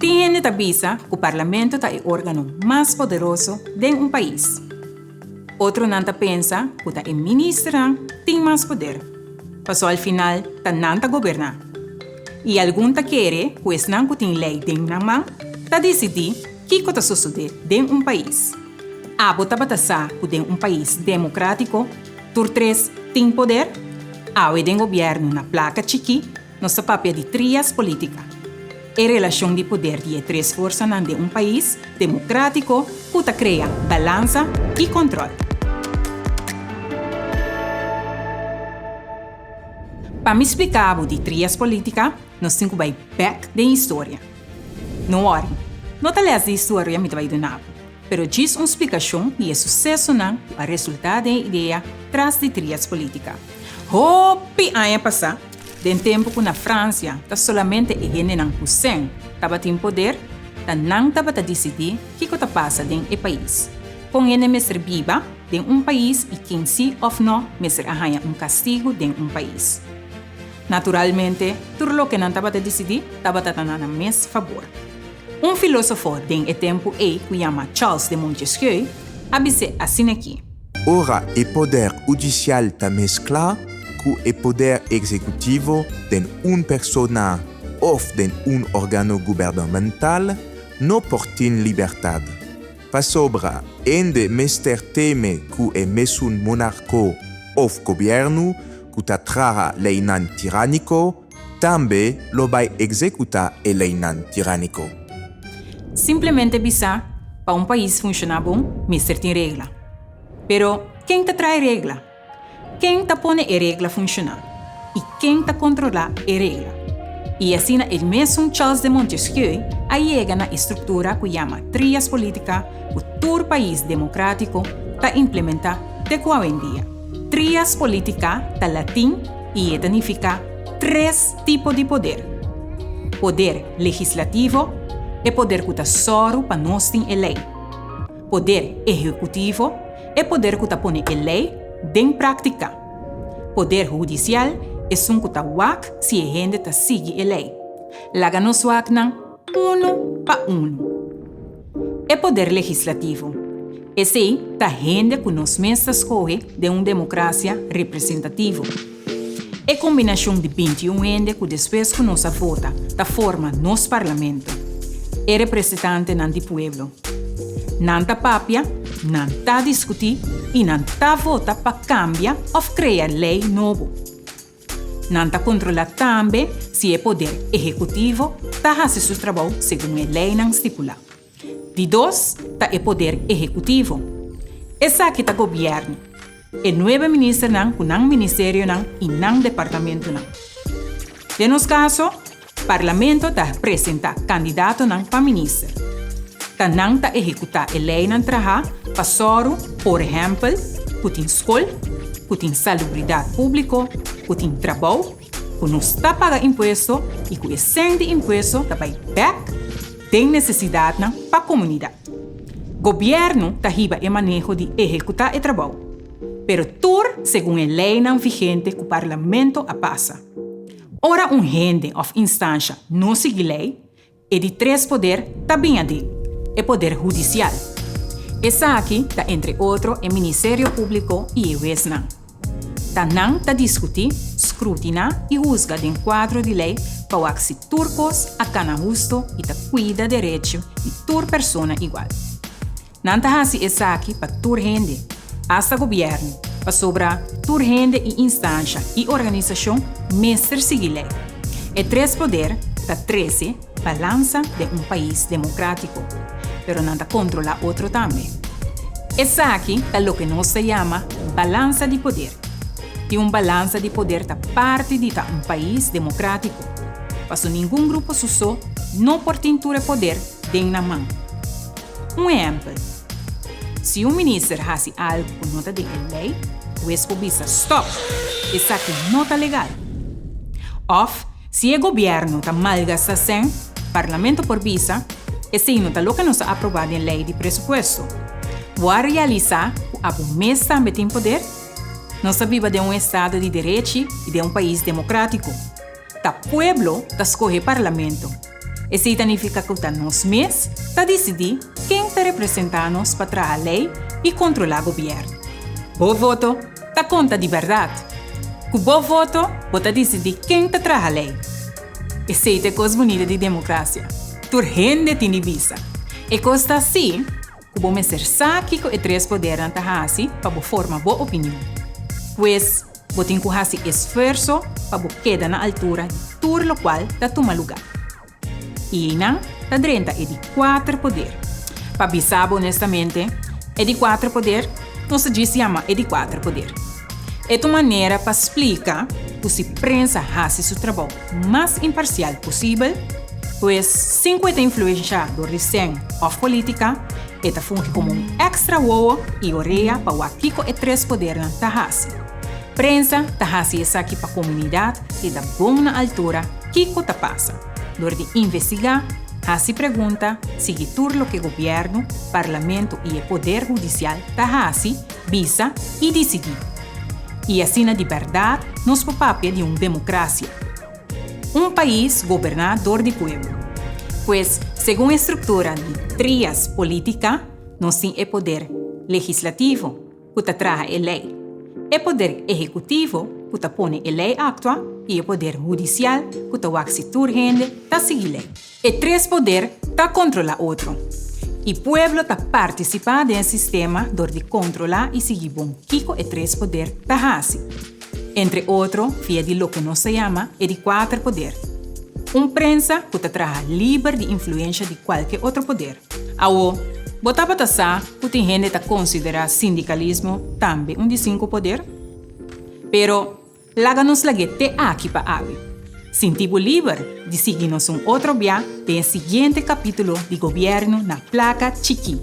Tiene tabisa que el Parlamento es el órgano más poderoso de un país. Otro nanta pensa que el ministro tiene más poder. Pasó al final, nanta goberna. Y algún quiere, pues no tiene ley de una mano, decidir qué está sucediendo en un país. Abota batasa que en un país democrático, tur tres tiene poder, awe den gobierno una placa chiqui, no se papia de trias política. E relación de poder de tres fuerzas de un país democrático que crea balanza y control. Para me explicar de trias política, nós temos que ir back da história. Não ore, não te lês a história me vai donar, pero diz uma explicação e é sucesso não a resultado da ideia tras de trias política. Hopi anos passar, den tempo que na França, tá solamente a gente não pusen, tava tem poder, tá não tava decidir o que está passa dentro do país. Com ele mestre viva dentro um país e quem se ou não mestre arranha castigo dentro país. Naturalmente, tudo o que não estava a decidir estava a na mesmo favor. Filósofo do tempo que chama Charles de Montesquieu, disse assim aqui. Ora, o poder judicial está mesclado com o poder executivo de persona ou de órgão governamental não portem liberdade. Para sobra, de mestre teme que é mesmo monarco ou governo que trará lei não tirânico, também lo vai executar a lei não tirânico. Simplesmente bisa, para um país funcionar bom, mestre tem regra. Pero quem te traz regra? Quem te põe a regra funcionar? E quem te controla a regra? E assim, o mesmo Charles de Montesquieu chega na estrutura que chama trias política que todo país democrático está implementa de qual em dia. Trias política da latim e significa três tipos de poder. Poder legislativo é poder que está só para nós ter a lei. Poder executivo é poder que está põe a lei em prática. Poder judicial é um que está wak se a gente está sigue a lei. Laga nos wak não para É poder legislativo. Esse é a gente que nós mesmos escolhe de uma democracia representativa. É a combinação de 21 gente que depois que nós vota, da forma nosso parlamento. É representante do povo. Não tá papia, não tá discutir e não tá vota para cambiar ou criar lei nova. Não tá controlar também se é poder executivo tá fazendo seu trabalho segundo a lei não estipula. De dois, tá é poder executivo. Essa aqui tá governo. É nove ministros não, com não ministério não e não departamento não. De nos caso, parlamento tá apresenta candidato não para ministro. Tá não tá executar a lei não trabalha para soro, por exemplo, que tem escola, que tem salubridade pública, que tem trabalho, que não está paga imposto e que sem de imposto tá vai back tem necessidade para a comunidade. Governo está riba e manejo de executar o trabalho, pero tur segundo a lei não vigente que o parlamento a passa. Ora gente ou instância não segue lei, e de três poder também a de, o poder judicial. Essa aqui está entre outros o Ministério Público e o juiz não. Tá não tá discutir, escrutinar e juzga de quadro de lei para que turcos a cana justo e ta cuida direito de tur persona igual. Não tá assim essa aqui para tur gente, hasta governo, para sobra tur gente e instância e organização mestre seguir lei. E três poder tá 13 balança de um país democrático, pero não tá controla outro também. Essa aqui é o que nós se chama balança de poder. E balança de poder tá parte de um país democrático. Passo nenhum grupo sussô não por tintura poder tem na mão. Exemplo. Se ministro faz algo que não está de lei, o expobisa stop. Isso aqui não está legal. Ou, se o governo está malgastando sem, parlamento por visa, esse não está lo que não está aprovado em lei de presupuesto. Vai realizar que o mês também tem poder? Nós vivemos de um estado de direito e de um país democrático. O povo escolhe parlamento. Isso significa que nós mesmos está decidir quem está representando-nos para trazer a lei e controlar o governo. O voto está conta de verdade. Com o voto, você decidir quem está traz a lei. Essa é a coisa bonita de democracia. Tu rende tem visa. E costa assim, que vamos ser saque com os três poderes para formar boa opinião. Pois, você tem que fazer esforço para quedar na altura de tudo o qual está tomando lugar. E não, está dentro de 4 poderes. Para avisar honestamente, é de 4 poderes, não se diz chama é de 4 poderes. É uma maneira para explicar que se prensa faz seu trabalho mais imparcial possível, pois 50 influência do recém ou política, esta funge como extra wow e orelha para o Kiko e 3 poderes na Tahasi. Prensa Tahasi é aqui para a comunidade e da bom na altura Kiko ta passa. Dor de investigar, Hasi pergunta se tudo o que o governo, parlamento e o poder judicial Tahasi visa e decidir. E assim de verdade nos papel de uma democracia. País governador de povo. Pois, segundo a estrutura de trias política, nós temos o poder legislativo, que traz a lei, o poder executivo, que põe a lei actua, e o poder judicial, que waxi turgende, ta seguir lei. E 3 poderes ta controla outro. E o povo ta participa do sistema de controlar e seguir bom Kiko e 3 poderes ta hasi. Entre outros, via de lo que não se chama é de 4 poderes. Prensa que traz livre de influência de qualquer outro poder. Ao botar para taçar, que tem gente que considera sindicalismo também de 5 poderes. Pero, laga nos laguete aqui para ave. Sentimos livre de seguir-nos outro via do seguinte capítulo de governo na placa Chiqui.